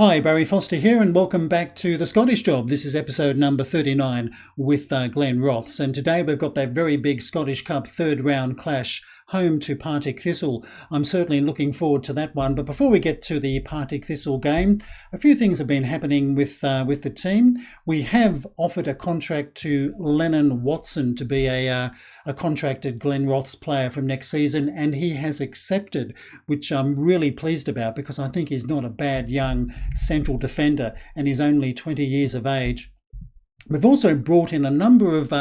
Hi, Barry Foster here, and welcome back to The Scottish Job. This is episode number 39 with Glenn Roths, and today we've got that very big Scottish Cup third round clash home to Partick Thistle. I'm certainly looking forward to that one, but before we get to the Partick Thistle game, a few things have been happening with the team. We have offered a contract to Lennon Watson to be a contracted Glenn Roths player from next season, and he has accepted, which I'm really pleased about because I think he's not a bad young central defender and he's only 20 years of age. We've also brought in a number of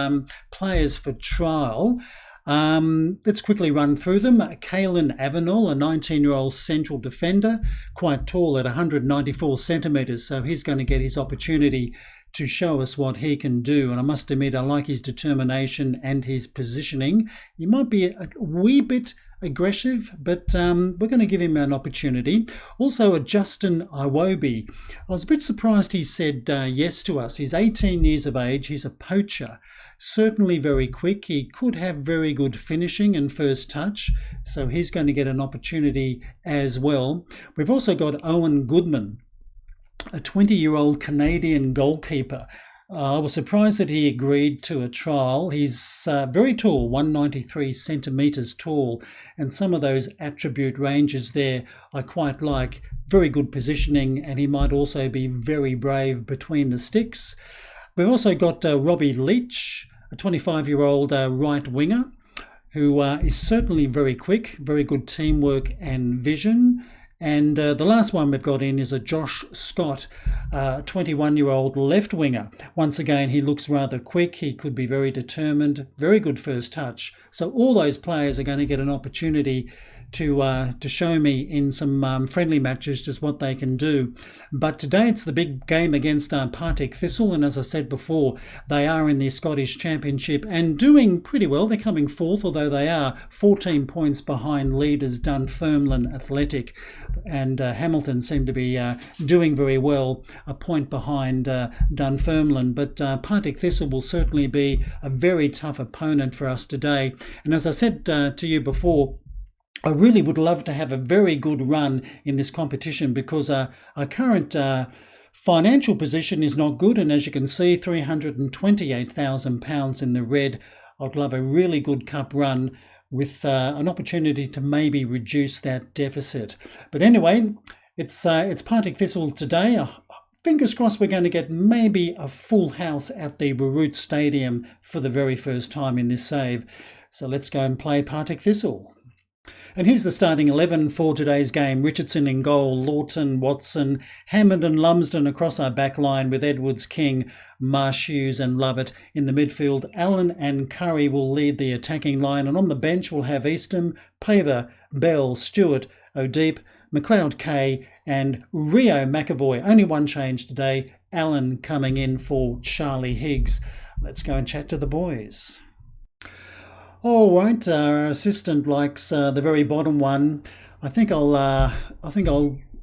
players for trial. Let's quickly run through them. Caelan Avenel, a 19-year-old central defender, quite tall at 194 centimetres, so he's going to get his opportunity to show us what he can do. And I must admit, I like his determination and his positioning. He might be a wee bit aggressive, but we're going to give him an opportunity. Also, a Justin Iwobi. I was a bit surprised he said yes to us. He's 18 years of age. He's a poacher. Certainly very quick. He could have very good finishing and first touch, so he's going to get an opportunity as well. We've also got Owen Goodman, a 20-year-old Canadian goalkeeper. I was surprised that he agreed to a trial. He's very tall, 193 centimetres tall, and some of those attribute ranges there I quite like. Very good positioning, and he might also be very brave between the sticks. We've also got Robbie Leach, a 25-year-old right winger, who is certainly very quick, very good teamwork and vision. And the last one we've got in is a Josh Scott, 21-year-old left winger. Once again, he looks rather quick. He could be very determined, very good first touch. So all those players are going to get an opportunity to show me in some friendly matches just what they can do. But today it's the big game against Partick Thistle, and as I said before, they are in the Scottish Championship and doing pretty well. They're coming fourth, although they are 14 points behind leaders Dunfermline Athletic, and Hamilton seem to be doing very well, a point behind Dunfermline. But Partick Thistle will certainly be a very tough opponent for us today. And as I said to you before, I really would love to have a very good run in this competition because our current financial position is not good. And as you can see, £328,000 in the red. I'd love a really good cup run with an opportunity to maybe reduce that deficit. But anyway, it's Partick Thistle today. Fingers crossed we're going to get maybe a full house at the Baroot Stadium for the very first time in this save. So let's go and play Partick Thistle. And here's the starting 11 for today's game. Richardson in goal, Lawton, Watson, Hammond and Lumsden across our back line with Edwards, King, Marsh, Hughes and Lovett in the midfield. Allen and Curry will lead the attacking line, and on the bench we'll have Eastham, Paver, Bell, Stewart, O'Deep, McLeod Kay and Rio McAvoy. Only one change today, Allen coming in for Charlie Higgs. Let's go and chat to the boys. All right, our assistant likes the very bottom one. I think I'll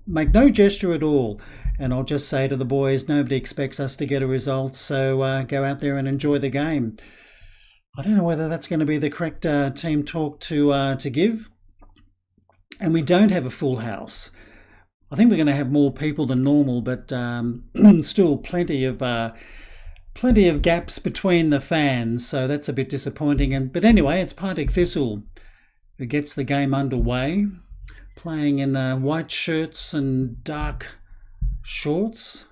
make no gesture at all, and I'll just say to the boys, nobody expects us to get a result, so go out there and enjoy the game. I don't know whether that's going to be the correct team talk to give, and we don't have a full house. I think we're going to have more people than normal, but still plenty of gaps between the fans, so that's a bit disappointing. But anyway, it's Partick Thistle who gets the game underway, playing in white shirts and dark shorts.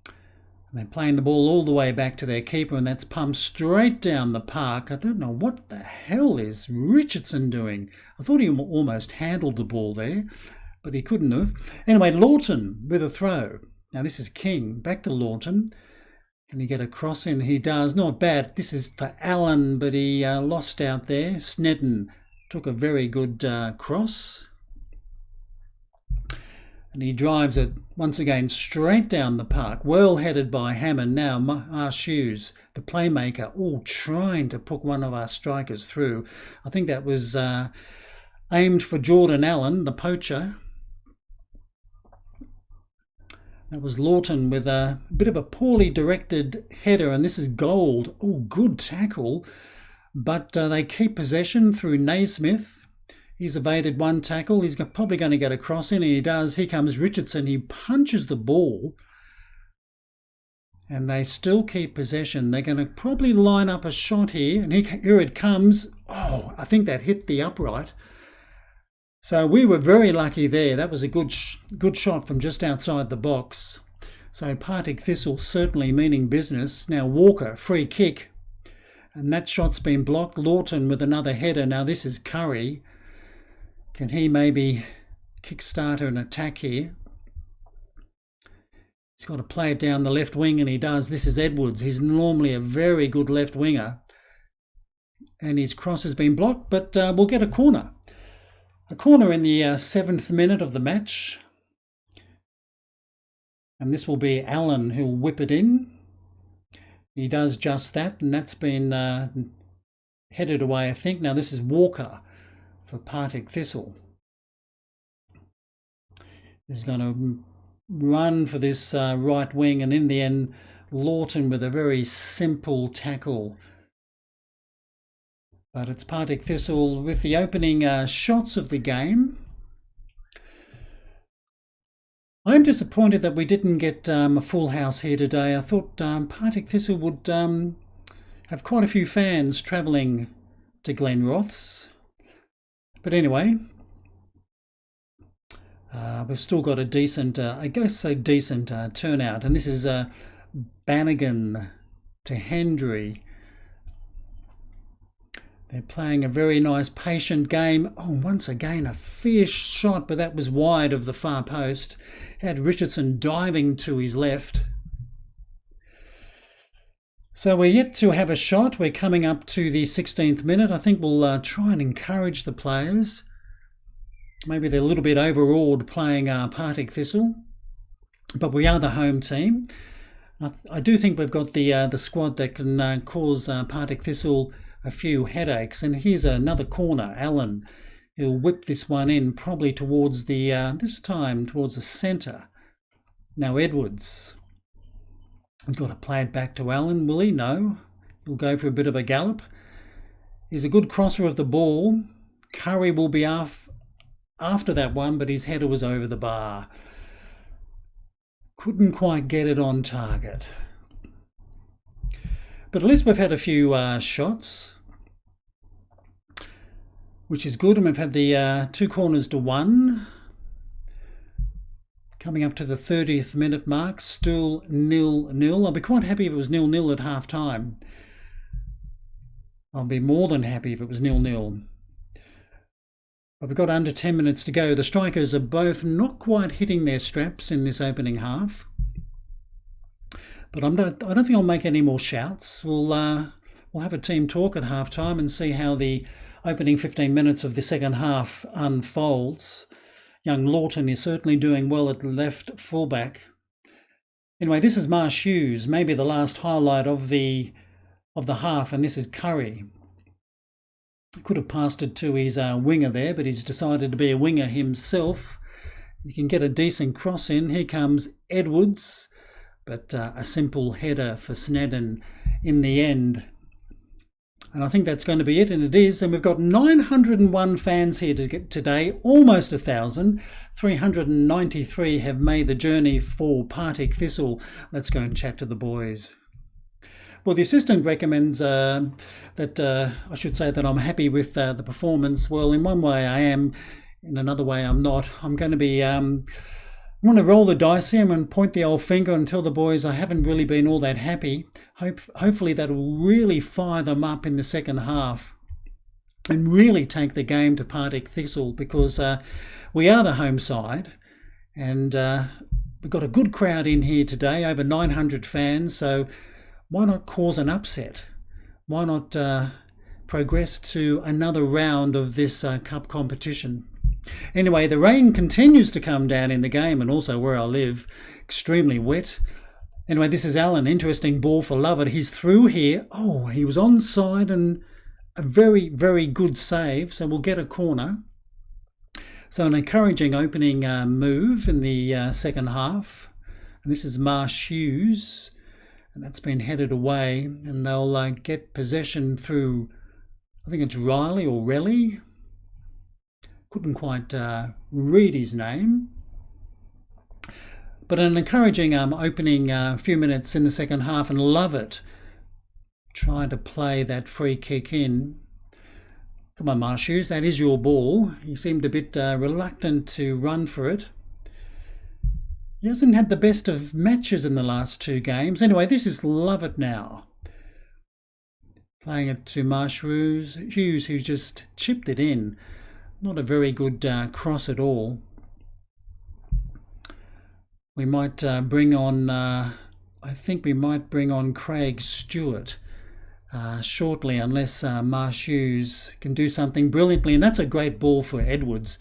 And they're playing the ball all the way back to their keeper, and that's pumped straight down the park. I don't know what the hell is Richardson doing. I thought he almost handled the ball there, but he couldn't have. Anyway, Lawton with a throw. Now this is King, back to Lawton. Can he get a cross in? He does. Not bad. This is for Allen, but he lost out there. Snedden took a very good cross. And he drives it once again straight down the park. Well headed by Hammond. Now Marsh Hughes, the playmaker, all trying to put one of our strikers through. I think that was aimed for Jordan Allen, the poacher. That was Lawton with a bit of a poorly directed header, and this is Gold. Oh, good tackle. But they keep possession through Naismith. He's evaded one tackle. He's probably going to get a cross in, and he does. Here comes Richardson. He punches the ball, and they still keep possession. They're going to probably line up a shot here, and here it comes. Oh, I think that hit the upright. So we were very lucky there. That was a good shot from just outside the box. So Partick Thistle certainly meaning business. Now Walker, free kick. And that shot's been blocked. Lawton with another header. Now this is Curry. Can he maybe kickstart an attack here? He's got to play it down the left wing, and he does. This is Edwards. He's normally a very good left winger. And his cross has been blocked, but we'll get a corner. A corner in the 7th minute of the match. And this will be Allen who'll whip it in. He does just that, and that's been headed away, I think. Now this is Walker for Partick Thistle. He's going to run for this right wing, and in the end, Lawton with a very simple tackle. But it's Partick Thistle with the opening shots of the game. I'm disappointed that we didn't get a full house here today. I thought Partick Thistle would have quite a few fans travelling to Glenroths. But anyway, we've still got a decent, I guess a decent turnout. And this is Bannigan to Hendry. They're playing a very nice, patient game. Oh, once again, a fierce shot, but that was wide of the far post. Had Richardson diving to his left. So we're yet to have a shot. We're coming up to the 16th minute. I think we'll try and encourage the players. Maybe they're a little bit overawed playing Partick Thistle, but we are the home team. I do think we've got the squad that can cause Partick Thistle a few headaches. And here's another corner. Allen, he'll whip this one in probably towards the this time towards the centre. Now Edwards, he's got to play it back to Allen. Will he? No. He'll go for a bit of a gallop. He's a good crosser of the ball. Curry will be after that one, but his header was over the bar. Couldn't quite get it on target. But at least we've had a few shots, which is good. And we've had the 2 corners to 1. Coming up to the 30th minute mark, still 0-0. I'll be quite happy if it was 0-0 at half time. I'll be more than happy if it was 0-0. But we've got under 10 minutes to go. The strikers are both not quite hitting their straps in this opening half. But I don't think I'll make any more shouts. We'll have a team talk at half time and see how the opening 15 minutes of the second half unfolds. Young Lawton is certainly doing well at left fullback. Anyway, this is Marsh Hughes, maybe the last highlight of the half, and this is Curry. Could have passed it to his winger there, but he's decided to be a winger himself. You can get a decent cross in. Here comes Edwards, but a simple header for Snedden in the end. And I think that's going to be it, and it is. And we've got 901 fans here today, almost 1,000. 393 have made the journey for Partick Thistle. Let's go and chat to the boys. Well, the assistant recommends that I should say that I'm happy with the performance. Well, in one way I am, in another way I'm not. I'm going to be... I want to roll the dice here and point the old finger and tell the boys I haven't really been all that happy. Hopefully that'll really fire them up in the second half and really take the game to Partick Thistle, because we are the home side, and we've got a good crowd in here today, over 900 fans, so why not cause an upset? Why not progress to another round of this cup competition? Anyway, the rain continues to come down in the game, and also where I live, extremely wet. Anyway, this is Allen. Interesting ball for Lovett. He's through here. Oh, he was onside, and a very, very good save. So we'll get a corner. So an encouraging opening move in the second half. And this is Marsh Hughes, and that's been headed away. And they'll get possession through, I think it's Riley or Relly. Couldn't quite read his name. But an encouraging opening few minutes in the second half, and love it. Trying to play that free kick in. Come on, Marshoes, that is your ball. He seemed a bit reluctant to run for it. He hasn't had the best of matches in the last 2 games. Anyway, this is love it now. Playing it to Hughes, who's just chipped it in. Not a very good cross at all. We might bring on, I think we might bring on Craig Stewart shortly, unless Hughes can do something brilliantly. And that's a great ball for Edwards.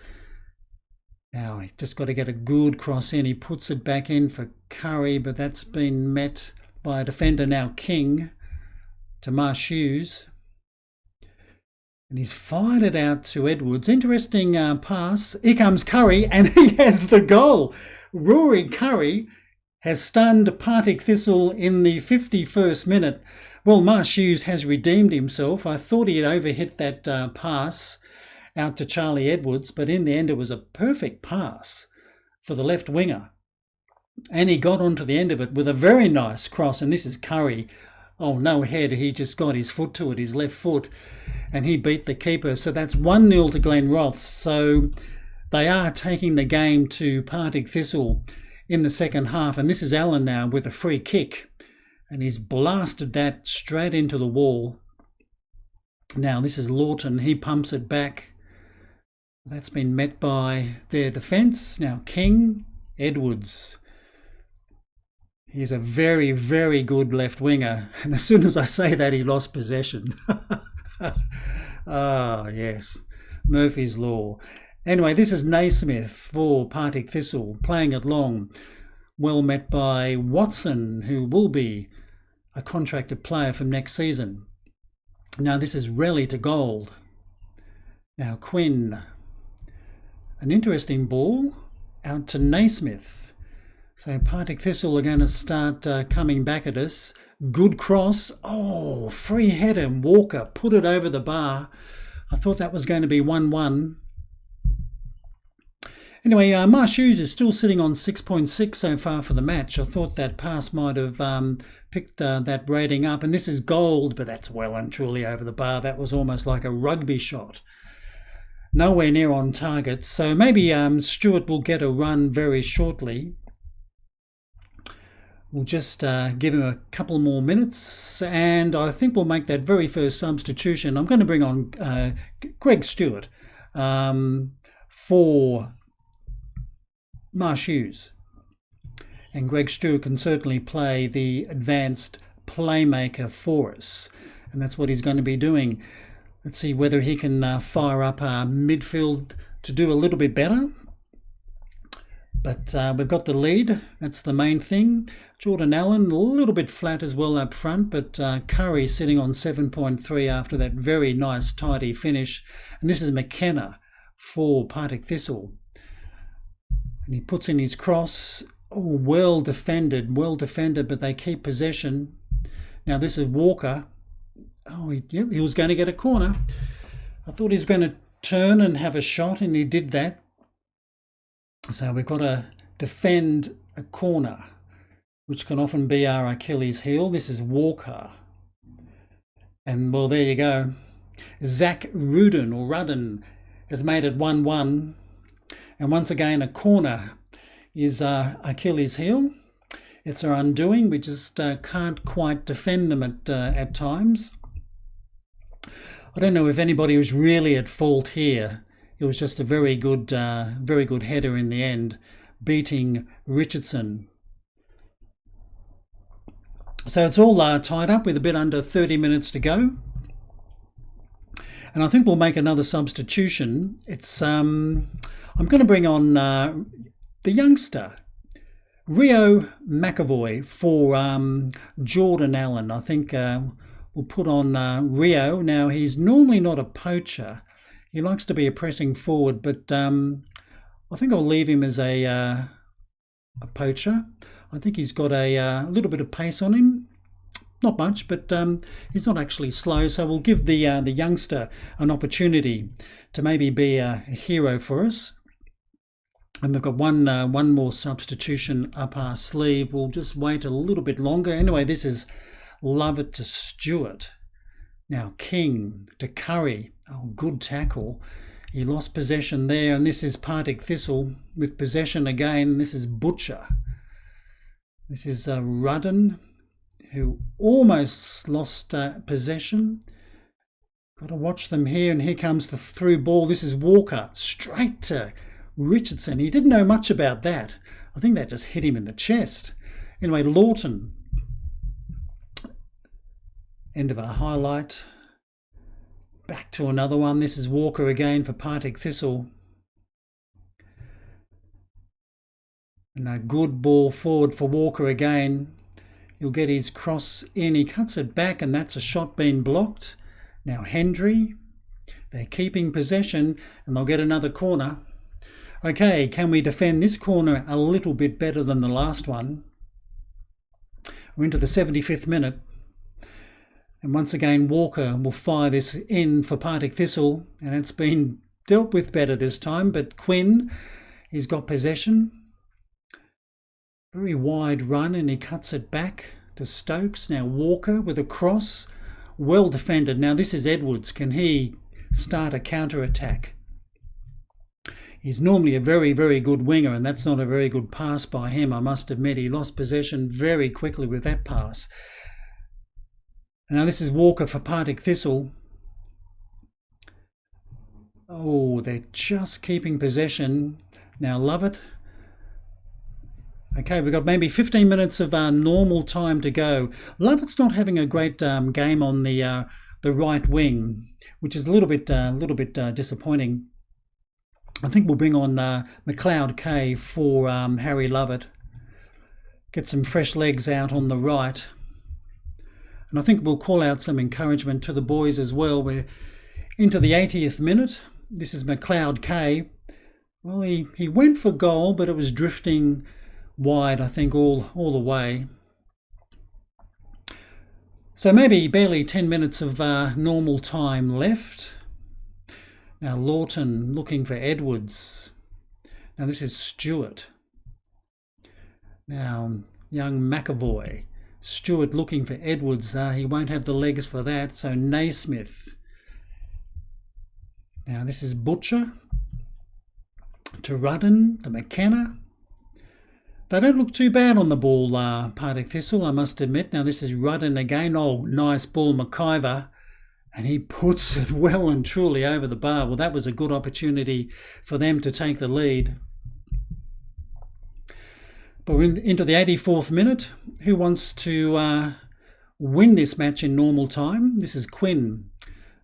Now, he just got to get a good cross in. He puts it back in for Curry, but that's been met by a defender now, King, to Hughes. And he's fired it out to Edwards. Interesting pass. Here comes Curry, and he has the goal. Rory Curry has stunned Partick Thistle in the 51st minute. Well, Hughes has redeemed himself. I thought he had overhit that pass out to Charlie Edwards, but in the end it was a perfect pass for the left winger. And he got onto the end of it with a very nice cross, and this is Curry. Oh, no head, he just got his foot to it, his left foot, and he beat the keeper. So that's 1-0 to Glenroth. So they are taking the game to Partick Thistle in the second half, and this is Allen now with a free kick, and he's blasted that straight into the wall. Now this is Lawton, he pumps it back. That's been met by their defence. Now King, Edwards. He's a very, very good left winger. And as soon as I say that, he lost possession. Ah, yes. Murphy's Law. Anyway, this is Naismith for Partick Thistle, playing it long. Well met by Watson, who will be a contracted player from next season. Now this is Relly to Gold. Now Quinn. An interesting ball out to Naismith. So Partick Thistle are going to start coming back at us. Good cross. Oh, free header. Walker put it over the bar. I thought that was going to be 1-1. Anyway, Hughes is still sitting on 6.6 so far for the match. I thought that pass might have picked that rating up. And this is Gold, but that's well and truly over the bar. That was almost like a rugby shot. Nowhere near on target. So maybe Stewart will get a run very shortly. We'll just give him a couple more minutes, and I think we'll make that very first substitution. I'm going to bring on Greg Stewart for Hughes. And Greg Stewart can certainly play the advanced playmaker for us, and that's what he's going to be doing. Let's see whether he can fire up our midfield to do a little bit better. But we've got the lead. That's the main thing. Jordan Allen, a little bit flat as well up front, but Curry sitting on 7.3 after that very nice, tidy finish. And this is McKenna for Partick Thistle. And he puts in his cross. Oh, well defended, but they keep possession. Now this is Walker. Oh, he was going to get a corner. I thought he was going to turn and have a shot, and he did that. So we've got to defend a corner, which can often be our Achilles heel. This is Walker. And, well, there you go. Zach Rudden has made it 1-1. And once again, a corner is our Achilles heel. It's our undoing. We just can't quite defend them at times. I don't know if anybody was really at fault here. It was just a very good header in the end, beating Richardson. So it's all tied up with a bit under 30 minutes to go. And I think we'll make another substitution. It's I'm going to bring on the youngster, Rio McAvoy, for Jordan Allen. I think we'll put on Rio. Now, he's normally not a poacher. He likes to be a pressing forward, but I think I'll leave him as a poacher. I think he's got a little bit of pace on him. Not much, but he's not actually slow. So we'll give the youngster an opportunity to maybe be a hero for us. And we've got one more substitution up our sleeve. We'll just wait a little bit longer. Anyway, this is Lovett to Stewart. Now King to Curry. Oh, good tackle. He lost possession there, and this is Partick Thistle with possession again. This is Butcher. This is Rudden, who almost lost possession. Got to watch them here, and here comes the through ball. This is Walker, straight to Richardson. He didn't know much about that. I think that just hit him in the chest. Anyway, Lawton. End of our highlight. Back to another one. This is Walker again for Partick Thistle. And a good ball forward for Walker again. He'll get his cross in. He cuts it back, and that's a shot being blocked. Now Hendry. They're keeping possession, and they'll get another corner. Okay, can we defend this corner a little bit better than the last one? We're into the 75th minute. And once again, Walker will fire this in for Partick Thistle, and it's been dealt with better this time. But Quinn, he's got possession. Very wide run, and he cuts it back to Stokes. Now Walker with a cross. Well defended. Now this is Edwards. Can he start a counter-attack? He's normally a very, very good winger, and that's not a very good pass by him, I must admit. He lost possession very quickly with that pass. Now this is Walker for Partick Thistle. Oh, they're just keeping possession. Now Lovett. Okay, we've got maybe 15 minutes of normal time to go. Lovett's not having a great game on the right wing, which is a little bit disappointing. I think we'll bring on McLeod Kay for Harry Lovett. Get some fresh legs out on the right. And I think we'll call out some encouragement to the boys as well. We're into the 80th minute. This is McLeod Kay. Well, he went for goal, but it was drifting wide, I think, all the way. So maybe barely 10 minutes of normal time left. Now Lawton looking for Edwards. Now this is Stewart. Now young McAvoy. Stewart looking for Edwards. He won't have the legs for that. So Naismith. Now this is Butcher. To Rudden. To McKenna. They don't look too bad on the ball, Partick Thistle, I must admit. Now this is Rudden again. Oh, nice ball, McIver. And he puts it well and truly over the bar. Well, that was a good opportunity for them to take the lead. But we're into the 84th minute. Who wants to win this match in normal time? This is Quinn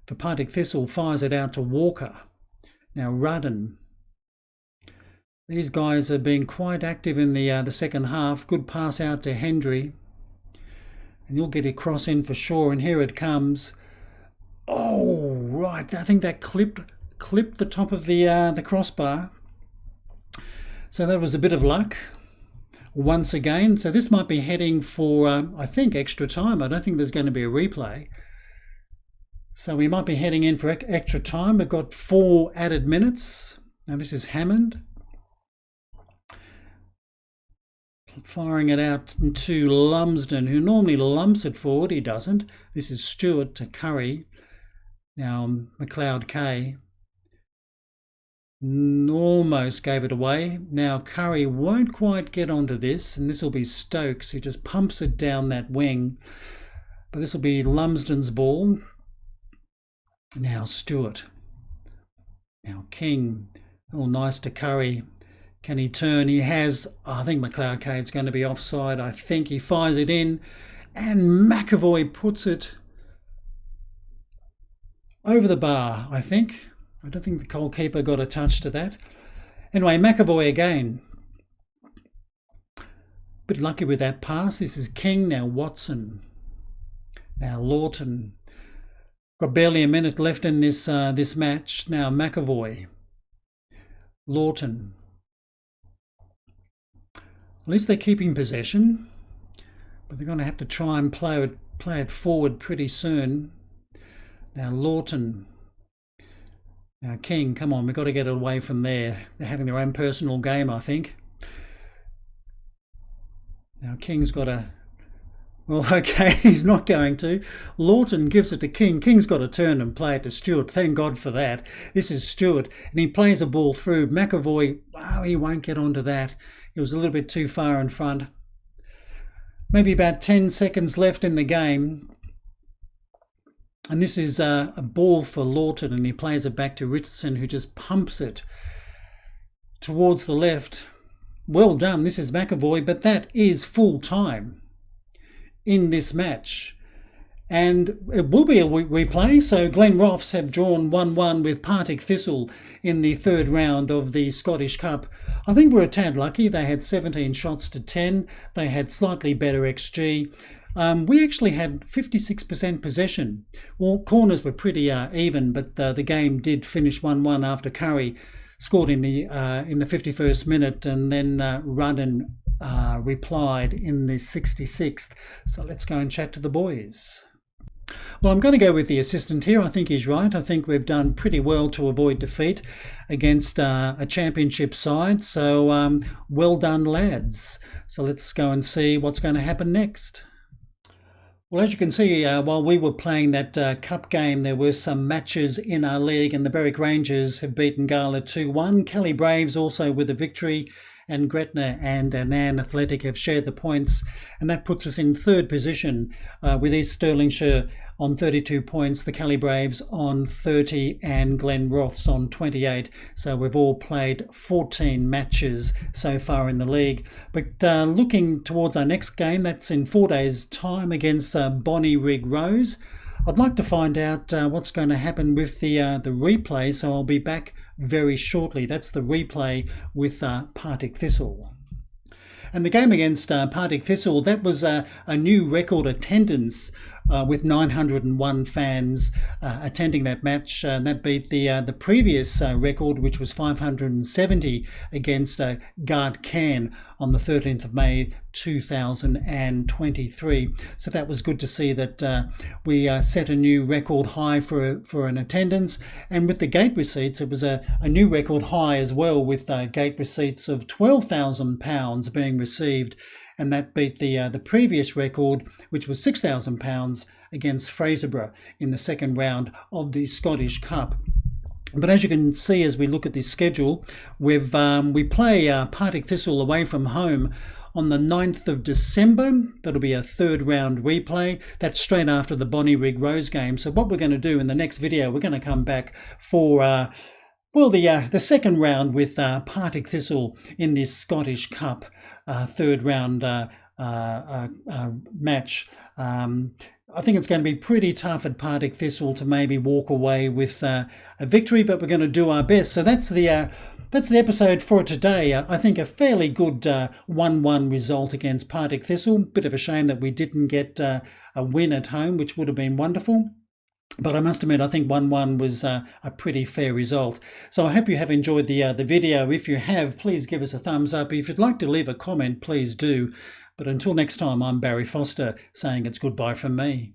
for Partick Thistle. Fires it out to Walker. Now Rudden. These guys have been quite active in the second half. Good pass out to Hendry. And you'll get a cross in for sure. And here it comes. Oh, right. I think that clipped the top of the crossbar. So that was a bit of luck once again. So this might be heading for, I think, extra time. I don't think there's going to be a replay. So we might be heading in for extra time. We've got 4 added minutes. Now this is Hammond. Firing it out to Lumsden, who normally lumps it forward. He doesn't. This is Stewart to Curry. Now McLeod Kay almost gave it away. Now Curry won't quite get onto this, and this will be Stokes. He just pumps it down that wing. But this will be Lumsden's ball. Now Stewart. Now King. Oh, nice to Curry. Can he turn? He has. I think McLeod Kaye's going to be offside. I think he fires it in. And McAvoy puts it over the bar, I think. I don't think the goalkeeper got a touch to that. Anyway, McAvoy again. Bit lucky with that pass. This is King. Now Watson. Now Lawton. Got barely a minute left in this match. Now McAvoy. Lawton. At least they're keeping possession, but they're going to have to try and play play it forward pretty soon. Now Lawton. Now King, come on, we've got to get it away from there. They're having their own personal game, I think. Now King's got a... Well, okay, he's not going to. Lawton gives it to King. King's got to turn and play it to Stewart. Thank God for that. This is Stewart, and he plays a ball through. McAvoy, wow, he won't get onto that. He was a little bit too far in front. Maybe about 10 seconds left in the game. And this is a ball for Lawton, and he plays it back to Richardson, who just pumps it towards the left. Well done, this is McAvoy, but that is full time in this match. And it will be a replay. So Glen Roths have drawn 1-1 with Partick Thistle in the third round of the Scottish Cup. I think we're a tad lucky. They had 17 shots to 10. They had slightly better XG. We actually had 56% possession. Well, corners were pretty even, but the game did finish 1-1 after Curry scored in the 51st minute, and then Rudden replied in the 66th. So let's go and chat to the boys. Well, I'm going to go with the assistant here. I think he's right. I think we've done pretty well to avoid defeat against a championship side. So well done, lads. So let's go and see what's going to happen next. Well, as you can see, while we were playing that cup game, there were some matches in our league, and the Berwick Rangers have beaten Gala 2-1. Kelly Braves also with a victory, and Gretna and Annan Athletic have shared the points, and that puts us in third position with East Stirlingshire on 32 points, the Kelly Braves on 30, and Glen Roths on 28. So we've all played 14 matches so far in the league. But looking towards our next game, that's in 4 days' time against Bonnyrigg Rose. I'd like to find out what's going to happen with the replay, so I'll be back very shortly. That's the replay with Partick Thistle. And the game against Partick Thistle, that was a new record attendance with 901 fans attending that match. That beat the previous record, which was 570 against Guard Cairn on the 13th of May 2023. So that was good to see that we set a new record high for an attendance. And with the gate receipts, it was a new record high as well, with gate receipts of £12,000 being received. And that beat the previous record, which was £6,000 against Fraserburgh in the second round of the Scottish Cup. But as you can see, as we look at this schedule, we play Partick Thistle away from home on the 9th of December. That'll be a third round replay. That's straight after the Bonnyrigg Rose game. So what we're going to do in the next video, we're going to come back for the second round with Partick Thistle in this Scottish Cup third round match. I think it's going to be pretty tough at Partick Thistle to maybe walk away with a victory, but we're going to do our best. So that's the episode for today. I think a fairly good 1-1 result against Partick Thistle. Bit of a shame that we didn't get a win at home, which would have been wonderful. But I must admit, I think 1-1 was a pretty fair result. So I hope you have enjoyed the video. If you have, please give us a thumbs up. If you'd like to leave a comment, please do. But until next time, I'm Barry Foster saying it's goodbye from me.